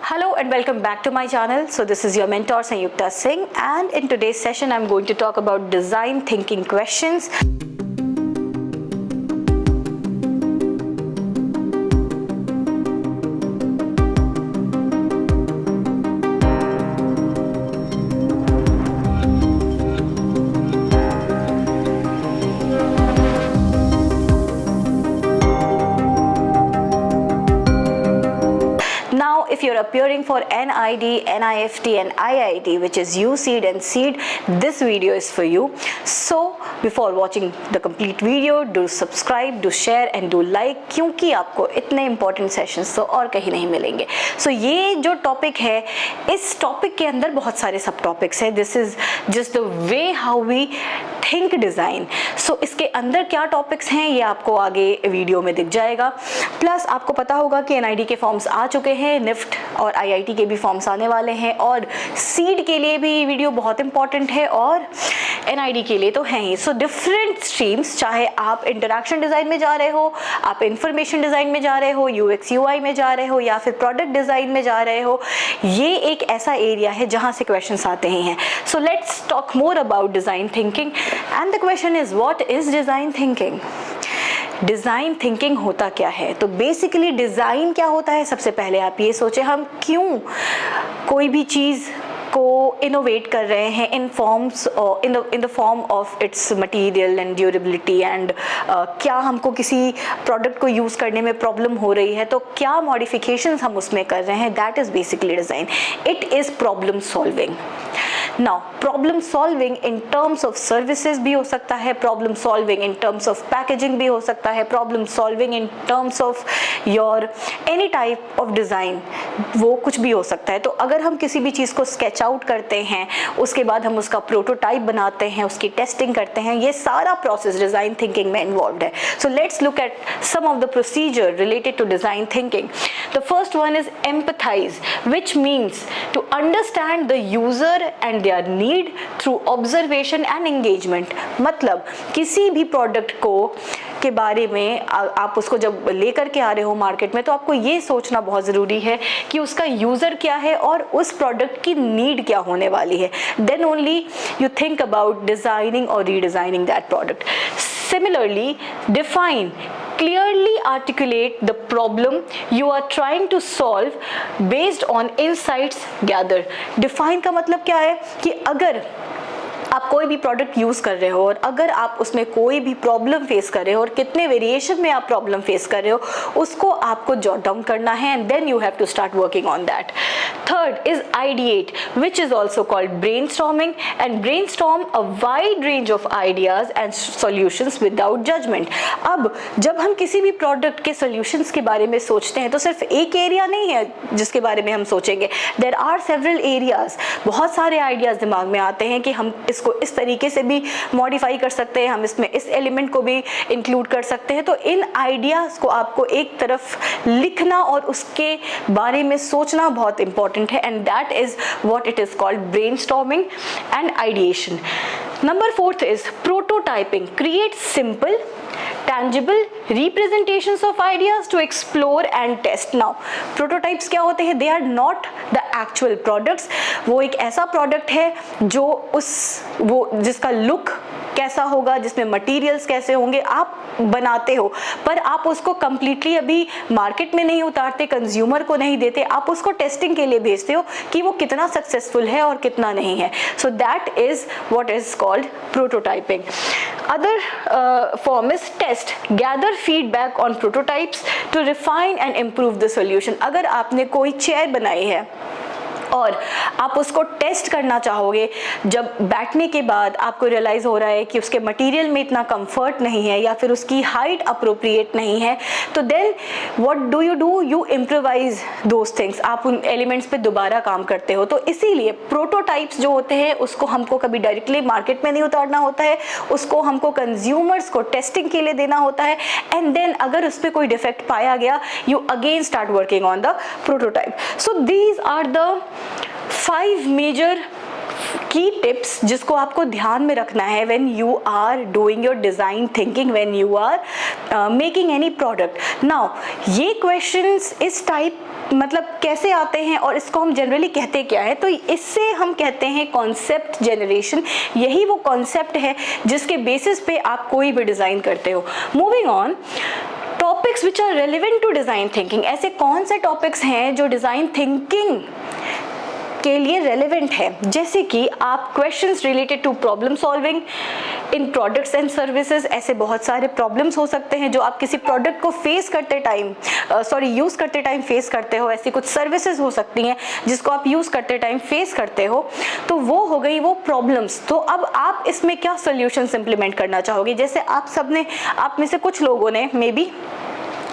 Hello and welcome back to my channel. So this is your mentor Sanyukta Singh, and in today's session I'm going to talk about design thinking questions. Now, if you're appearing for NID, NIFT and IIT, which is USEED and SEED, this video is for you. So, before watching the complete video, do subscribe, do share and do like, क्योंकि आपको इतने important sessions तो और कहीं नहीं मिलेंगे. So, ये जो topic है, इस topic के अंदर बहुत सारे सब topics हैं. This is just the way how we think design. So, इसके अंदर क्या topics हैं, ये आपको आगे वीडियो में दिख जाएगा. प्लस आपको पता होगा कि NID के फॉर्म्स आ चुके हैं, निफ्ट और IIT के भी फॉर्म्स आने वाले हैं, और सीड के लिए भी वीडियो बहुत इंपॉर्टेंट है और NID के लिए तो है ही. सो डिफरेंट स्ट्रीम्स, चाहे आप इंटरैक्शन डिज़ाइन में जा रहे हो, आप इंफॉर्मेशन डिज़ाइन में जा रहे हो, UX UI में जा रहे हो या फिर प्रोडक्ट डिज़ाइन में जा रहे हो, ये एक ऐसा एरिया है जहाँ से क्वेश्चंस आते ही हैं. So let's talk more about design thinking and the question is what is design thinking. Design thinking होता क्या है? तो बेसिकली डिज़ाइन क्या होता है, सबसे पहले आप ये सोचें हम क्यों कोई भी चीज़ को इनोवेट कर रहे हैं in forms in the form of its material and durability and क्या हमको किसी प्रोडक्ट को यूज़ करने में प्रॉब्लम हो रही है तो क्या मॉडिफिकेशंस हम उसमें कर रहे हैं. That is basically design. It is problem solving. Now problem solving in terms of services भी हो सकता है, problem solving in terms of packaging भी हो सकता है, problem solving in terms of your any type of design, वो कुछ भी हो सकता है. तो अगर हम किसी भी चीज़ को स्केच आउट करते हैं, उसके बाद हम उसका प्रोटोटाइप बनाते हैं, उसकी टेस्टिंग करते हैं, ये सारा प्रोसेस डिज़ाइन थिंकिंग में इन्वॉल्व है. So let's look at some of the procedure related to design thinking. The first one is empathise, which means to understand the user and their need through observation and engagement. मतलब किसी भी product को के बारे में आप उसको जब लेकर के आ रहे हो मार्केट में, तो आपको ये सोचना बहुत ज़रूरी है कि उसका यूज़र क्या है और उस प्रोडक्ट की नीड क्या होने वाली है. Then only you think about designing और redesigning that product. Similarly, define, clearly articulate the problem you are trying to solve based on insights gathered. Define का मतलब क्या है कि अगर आप कोई भी प्रोडक्ट यूज़ कर रहे हो और अगर आप उसमें कोई भी प्रॉब्लम फेस कर रहे हो और कितने वेरिएशन में आप प्रॉब्लम फेस कर रहे हो, उसको आपको जॉट डाउन करना है and then you have to start working on that. Third is ideate, which is also called brainstorming, and brainstorm a wide range of ideas and solutions without judgement. अब जब हम किसी भी प्रोडक्ट के solutions के बारे में सोचते हैं तो सिर्फ एक एरिया नहीं है जिसके बारे में हम सोचेंगे. There are several areas. बहुत सारे आइडियाज दिमाग में आते हैं कि हम इसको इस तरीके से भी मॉडिफाई कर सकते हैं, हम इसमें इस एलिमेंट को भी इंक्लूड कर सकते हैं. तो इन आइडियाज को आपको एक तरफ लिखना और उसके बारे में सोचना बहुत इंपॉर्टेंट है, and that is what it is called brainstorming and ideation. Number fourth is prototyping. Create simple, tangible representations of ideas to explore and test. Now, prototypes क्या होते हैं? They are not the actual products. वो एक ऐसा product है जो जिसका look कैसा होगा, जिसमें मटेरियल्स कैसे होंगे, आप बनाते हो, पर आप उसको कम्प्लीटली अभी मार्केट में नहीं उतारते, कंज्यूमर को नहीं देते, आप उसको टेस्टिंग के लिए भेजते हो कि वो कितना सक्सेसफुल है और कितना नहीं है. So that is what is called prototyping. Other form is test. Gather feedback on prototypes to refine and improve the solution. अगर आपने कोई चेयर बनाई है और आप उसको टेस्ट करना चाहोगे, जब बैठने के बाद आपको रियलाइज हो रहा है कि उसके मटेरियल में इतना कंफर्ट नहीं है या फिर उसकी हाइट अप्रोप्रिएट नहीं है, तो then what do? You improvise those things. आप उन एलिमेंट्स पे दोबारा काम करते हो. तो इसीलिए प्रोटोटाइप्स जो होते हैं उसको हमको कभी डायरेक्टली मार्केट में नहीं उतारना होता है, उसको हमको कंज्यूमर्स को टेस्टिंग के लिए देना होता है, एंड देन अगर उस पर कोई डिफेक्ट पाया गया, you again start working on the prototype. So these are the 5 major की टिप्स जिसको आपको ध्यान में रखना है when you are doing your design thinking, when you are making any product. Now ये क्वेश्चंस इस टाइप मतलब कैसे आते हैं और इसको हम जनरली कहते क्या है, तो इससे हम कहते हैं कॉन्सेप्ट जनरेशन। यही वो कॉन्सेप्ट है जिसके बेसिस पे आप कोई भी डिज़ाइन करते हो। Moving on, topics which are relevant to design thinking. ऐसे कौन से टॉपिक्स हैं जो डिज़ाइन थिंकिंग के लिए रेलेवेंट है, जैसे कि आप questions related to problem solving in products and services. ऐसे बहुत सारे प्रॉब्लम्स हो सकते हैं जो आप किसी प्रोडक्ट को फेस करते टाइम यूज़ करते टाइम फेस करते हो। ऐसी कुछ सर्विसेज हो सकती हैं जिसको आप यूज़ करते टाइम फेस करते हो, तो वो हो गई वो प्रॉब्लम्स। तो अब आप इसमें क्या सोल्यूशंस इंप्लीमेंट करना चाहोगे? जैसे आप में से कुछ लोगों ने मे बी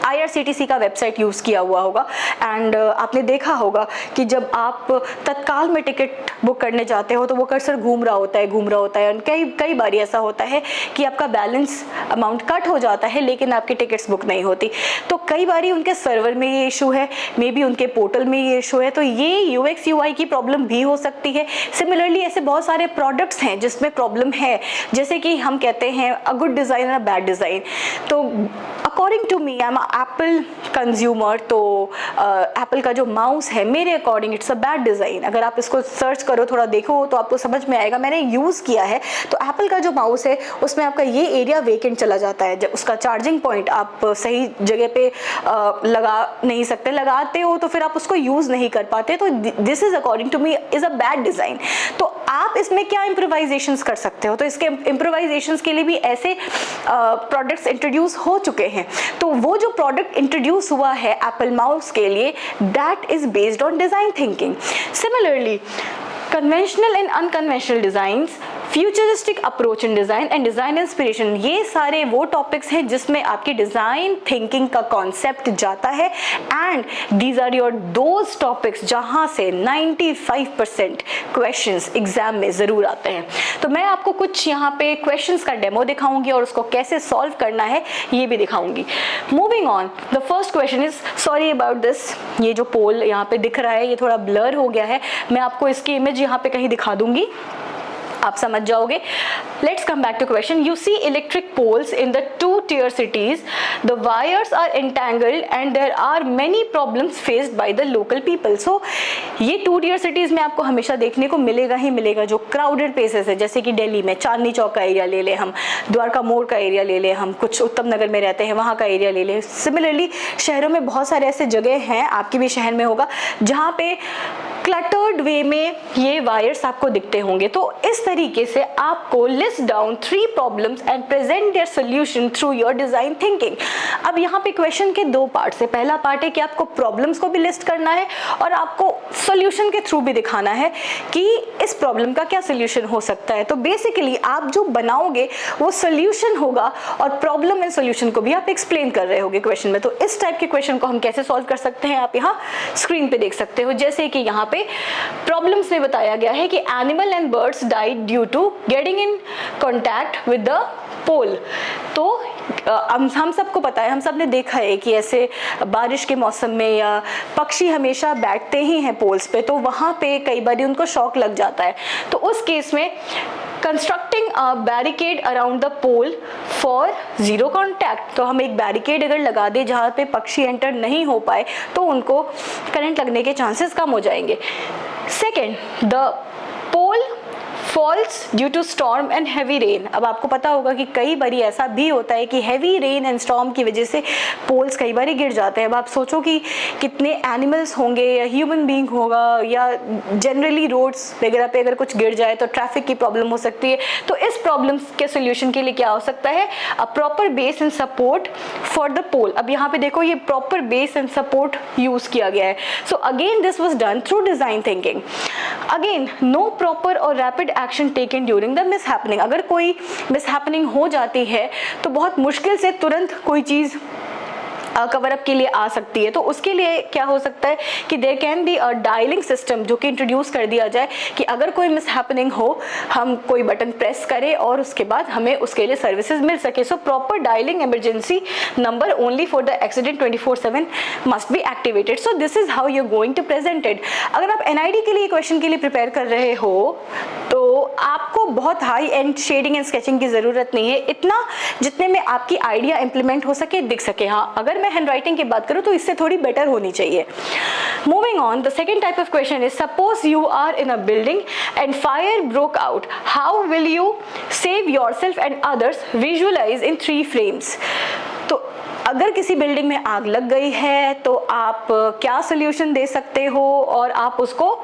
IRCTC का वेबसाइट यूज़ किया हुआ होगा एंड आपने देखा होगा कि जब आप तत्काल में टिकट बुक करने जाते हो तो वो कर्सर घूम रहा होता है और कई बार ऐसा होता है कि आपका बैलेंस अमाउंट कट हो जाता है लेकिन आपकी टिकट्स बुक नहीं होती। तो कई बार उनके सर्वर में ये इशू है, मे बी उनके पोर्टल में ये इशू है, तो ये UX UI की प्रॉब्लम भी हो सकती है। सिमिलरली ऐसे बहुत सारे प्रोडक्ट्स हैं जिसमें प्रॉब्लम है, जैसे कि हम कहते हैं अ गुड डिज़ाइन और अ बैड डिज़ाइन। तो according to me, I am Apple consumer, तो एप्पल का जो माउस है मेरे according it's a bad design. अगर आप इसको सर्च करो, थोड़ा देखो तो आपको समझ में आएगा। मैंने यूज़ किया है, तो एप्पल का जो माउस है उसमें आपका ये एरिया वेकेंट चला जाता है। जब उसका चार्जिंग पॉइंट आप सही जगह पे लगा नहीं सकते, लगाते हो तो फिर आप उसको यूज़ नहीं कर पाते। तो this is according to me is a bad design. तो आप इसमें क्या इम्प्रोवाइजेशंस कर सकते हो? तो इसके इम्प्रोवाइजेशंस के लिए भी ऐसे प्रोडक्ट्स इंट्रोड्यूस हो चुके हैं। तो वो जो प्रोडक्ट इंट्रोड्यूस हुआ है एप्पल माउस के लिए, that is based on design thinking. Similarly conventional and unconventional designs, futuristic approach in design and design inspiration, ये सारे वो टॉपिक्स हैं जिसमें आपकी डिज़ाइन थिंकिंग का कॉन्सेप्ट जाता है and these are your those topics जहाँ से 95% क्वेश्चंस एग्जाम में ज़रूर आते हैं। तो मैं आपको कुछ यहाँ पे क्वेश्चंस का डेमो दिखाऊंगी और उसको कैसे सॉल्व करना है ये भी दिखाऊंगी। Moving on, the first question is, sorry about this, ये जो पोल यहाँ पे दिख रहा है ये थोड़ा ब्लर हो गया है, मैं आपको इसकी इमेज यहाँ पे कहीं दिखा दूंगी, आप समझ जाओगे। Let's come back to question. You see electric poles in the 2-tier cities, the wires are entangled and there are many problems faced by the local people। So ये 2-tier cities में आपको हमेशा देखने को मिलेगा ही मिलेगा, जो क्राउडेड प्लेसेस है, जैसे कि दिल्ली में चांदनी चौक का एरिया ले ले हम, द्वारका मोड़ का एरिया ले ले हम, कुछ उत्तम नगर में रहते हैं वहाँ का एरिया ले ले। सिमिलरली शहरों में बहुत सारे ऐसे जगह हैं, आपके भी शहर में होगा, जहाँ पे क्लटर्ड वे में ये वायर्स आपको दिखते होंगे। तो इस तरीके से आपको list down 3 problems and present their solution through your design thinking. अब यहाँ पे क्वेश्चन के 2 पार्ट्स है। पहला पार्ट है कि आपको प्रॉब्लम्स को भी लिस्ट करना है और आपको सॉल्यूशन के थ्रू भी दिखाना है कि इस प्रॉब्लम का क्या सॉल्यूशन हो सकता है। तो बेसिकली आप जो बनाओगे वो सॉल्यूशन होगा और प्रॉब्लम एंड सॉल्यूशन को भी आप एक्सप्लेन कर रहे होगे क्वेश्चन में। तो इस टाइप के क्वेश्चन को हम कैसे सॉल्व कर सकते हैं आप यहाँ स्क्रीन पे देख सकते हो। जैसे कि यहाँ पे प्रॉब्लम्स में बताया गया है कि animal and birds died due to getting in contact with the pole. तो हम सबको पता है, हम सब ने देखा है कि ऐसे बारिश के मौसम में या पक्षी हमेशा बैठते ही हैं पोल्स पे, तो वहाँ पे कई बार उनको शॉक लग जाता है। तो उस केस में constructing a barricade around the pole for zero contact, तो हम एक बैरिकेड अगर लगा दें जहाँ पे पक्षी एंटर नहीं हो पाए तो उनको करंट लगने के चांसेस कम हो जाएंगे। Second, the pole falls due to storm and heavy rain. अब आपको पता होगा कि कई बार ऐसा भी होता है कि हैवी रेन एंड स्टॉर्म की वजह से पोल्स कई बार गिर जाते हैं। अब आप सोचो कि कितने एनिमल्स होंगे या ह्यूमन बीइंग होगा या जनरली रोड्स वगैरह पे अगर कुछ गिर जाए तो ट्रैफिक की प्रॉब्लम हो सकती है। तो इस प्रॉब्लम के सोल्यूशन के लिए क्या हो सकता है? A proper base and support for the pole. अब यहाँ पे देखो ये proper base and support use किया गया है। So again this was done through design thinking. Again, no proper और rapid action taken during the mishappening. अगर कोई मिसहैपनिंग हो जाती है तो बहुत मुश्किल से तुरंत कोई चीज़ कवर अप के लिए आ सकती है। तो उसके लिए क्या हो सकता है कि there can be a dialling system जो कि इंट्रोड्यूस कर दिया जाए कि अगर कोई मिस हैपनिंग हो, हम कोई बटन प्रेस करें और उसके बाद हमें उसके लिए सर्विसेज मिल सके। So proper dialling emergency number only for the accident 24/7 must be activated. So this is how you are going to present it. अगर आप NID के लिए क्वेश्चन के लिए प्रिपेयर कर रहे हो तो आपको बहुत high end shading and sketching की जरूरत नहीं है, इतना जितने में आपकी आइडिया इंप्लीमेंट हो सके, दिख सके। हाँ, अगर मैं हैंडराइटिंग की बात करूं तो इससे थोड़ी बेटर होनी चाहिए। Moving on, the second type of question is suppose you are in a building and fire broke out, how will you save yourself and others, visualise in 3 frames। तो अगर किसी बिल्डिंग में आग लग गई है तो आप क्या सोल्यूशन दे सकते हो और आप उसको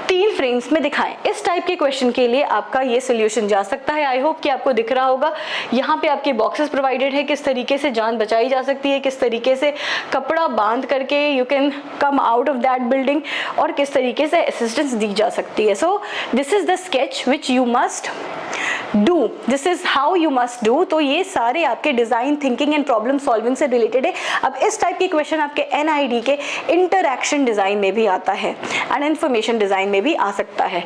3 फ्रेम्स में दिखाएं। इस टाइप के क्वेश्चन के लिए आपका ये सोल्यूशन जा सकता है। आई होप कि आपको दिख रहा होगा, यहाँ पे आपके बॉक्सेस प्रोवाइडेड है, किस तरीके से जान बचाई जा सकती है, किस तरीके से कपड़ा बांध करके you can come out of that building और किस तरीके से असिस्टेंस दी जा सकती है। सो this is the sketch which you must do, this is how you must do. तो ये सारे आपके design thinking and problem solving से रिलेटेड है। अब इस टाइप के क्वेश्चन आपके NID के इंटरएक्शन डिजाइन में भी आता है एंड इंफॉर्मेशन डिजाइन में भी आ सकता है।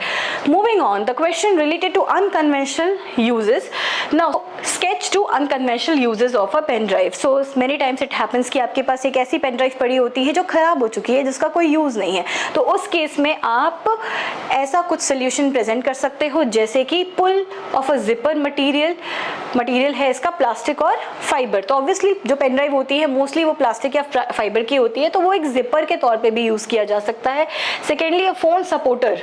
Moving on, the question related to unconventional uses. Now sketch to unconventional uses of a pen drive. So many times it happens कि आपके पास एक ऐसी पेन ड्राइव पड़ी होती है जो खराब हो चुकी है, जिसका कोई यूज नहीं है। तो उस केस में आप ऐसा कुछ सोल्यूशन प्रेजेंट कर सकते हो जैसे कि पुल ऑफ अ जिपर मटेरियल है इसका प्लास्टिक और फाइबर। तो ऑब्वियसली जो पेन ड्राइव होती है मोस्टली वो प्लास्टिक या फाइबर की होती है, तो वो एक जिपर के तौर पे भी यूज किया जा सकता है। सेकेंडली अ फोन सपोर्टर,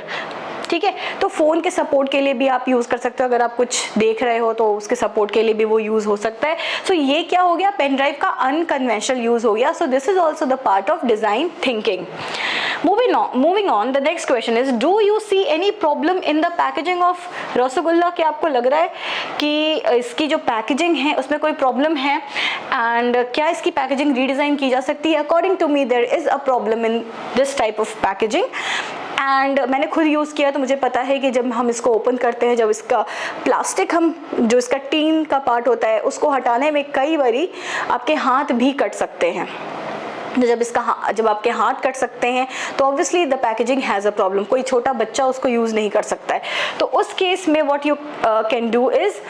ठीक है, तो फोन के सपोर्ट के लिए भी आप यूज कर सकते हो। अगर आप कुछ देख रहे हो तो उसके सपोर्ट के लिए भी वो यूज हो सकता है। सो ये क्या हो गया, पेन ड्राइव का अनकन्वेंशनल यूज हो गया। सो this is also the part of design thinking. Moving on, the next question is, do you see any problem in the packaging of rasgulla? क्या आपको लग रहा है कि इसकी जो पैकेजिंग है उसमें कोई प्रॉब्लम है एंड क्या इसकी पैकेजिंग रीडिजाइन की जा सकती है? According to me there is a problem in this type of packaging and मैंने खुद यूज़ किया तो मुझे पता है कि जब हम इसको ओपन करते हैं, जब इसका प्लास्टिक हम जो इसका टीन का पार्ट होता है उसको हटाने में कई बारी आपके हाथ भी कट सकते हैं। जब आपके हाथ कट सकते हैं तो obviously the packaging has a problem. कोई छोटा बच्चा उसको यूज़ नहीं कर सकता है। तो उस केस में what you can do is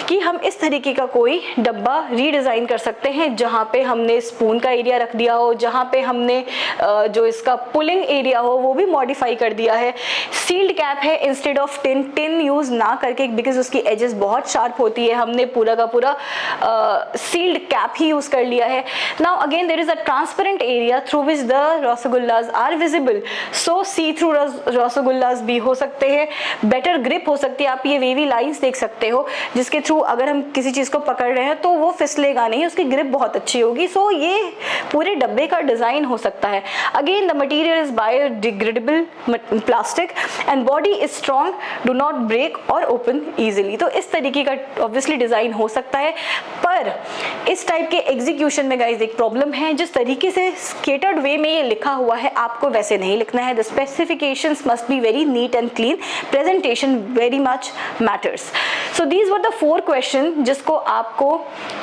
कि हम इस तरीके का कोई डब्बा रीडिज़ाइन कर सकते हैं जहाँ पे हमने स्पून का एरिया रख दिया हो, जहाँ पे हमने जो इसका पुलिंग एरिया हो वो भी मॉडिफाई कर दिया है। सील्ड कैप है इंस्टेड ऑफ टिन यूज़ ना करके, बिकॉज उसकी एजेस बहुत शार्प होती है, हमने पूरा का पूरा सील्ड कैप ही यूज़ कर लिया है। Now again there is a transparent area through which the rasgullas are visible. So see through rasgullas भी हो सकते हैं, बेटर ग्रिप हो सकती है। आप ये वेवी लाइन्स देख सकते हो जिसके थ्रू अगर हम किसी चीज को पकड़ रहे हैं तो वो फिसलेगा नहीं, उसकी ग्रिप बहुत अच्छी होगी। सो ये पूरे डब्बे का डिजाइन हो सकता है। Again the material is biodegradable plastic and body is strong, do not break और ओपन इजिली। तो इस तरीके का ऑब्वियसली डिजाइन हो सकता है, पर इस टाइप के एग्जीक्यूशन में गाइस एक प्रॉब्लम है। जिस तरीके से स्केटर्ड वे में ये लिखा हुआ है आपको वैसे नहीं लिखना है। The specifications must be very neat and clean, presentation very much matters. So these were the 4 question जिसको आपको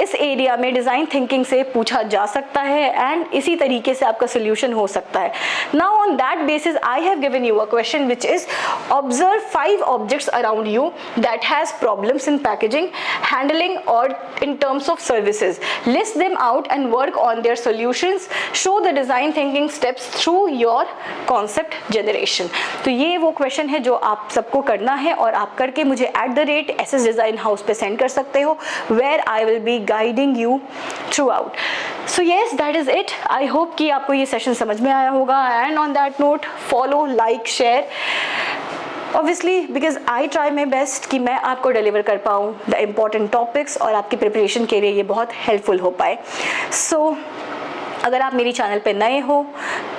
इस एरिया में डिजाइन थिंकिंग से पूछा जा सकता है एंड इसी तरीके से आपका सोल्यूशन हो सकता है। Now on that basis I have given you a question which is observe 5 objects around you that has problems in packaging, handling और in terms of services. List them out and work on their solutions. Show the design thinking steps through your concept generation. तो ये वो question है जो आप सबको करना है और आप करके मुझे @SS Design House पे सेंड कर सकते हो, where I will be guiding you throughout. So yes, that is it. I hope कि आपको ये सेशन समझ में आया होगा and on that note, follow, like, share. Obviously because I try my best कि मैं आपको डिलीवर कर पाऊँ द इम्पॉर्टेंट टॉपिक्स और आपकी प्रिपरेशन के लिए ये बहुत हेल्पफुल हो पाए। सो अगर आप मेरी चैनल पे नए हो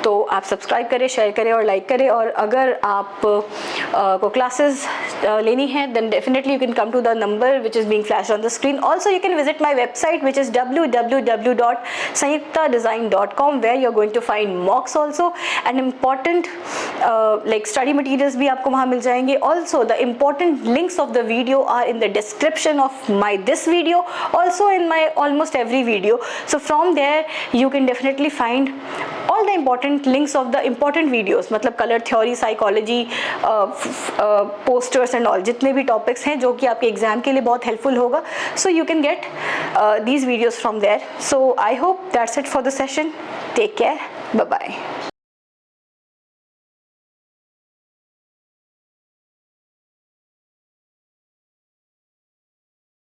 तो आप सब्सक्राइब करें, शेयर करें और लाइक करें। और अगर आप को क्लासेस लेनी है then definitely you can come to the number which is being flashed on the screen. Also you can visit my website which is www.sanyuktadesign.com where you're going to find mocks also and important like study materials भी आपको वहाँ मिल जाएंगे. Also the important links of the video are in the description of this video, also in my almost every video. So from there you can definitely find all the important links of the important videos, मतलब color theory, psychology, posters and all, जितने भी topics हैं जो कि आपके exam के लिए बहुत हेल्पफुल होगा. So you can get these videos from there. So I hope that's it for the session. Take care. Bye bye.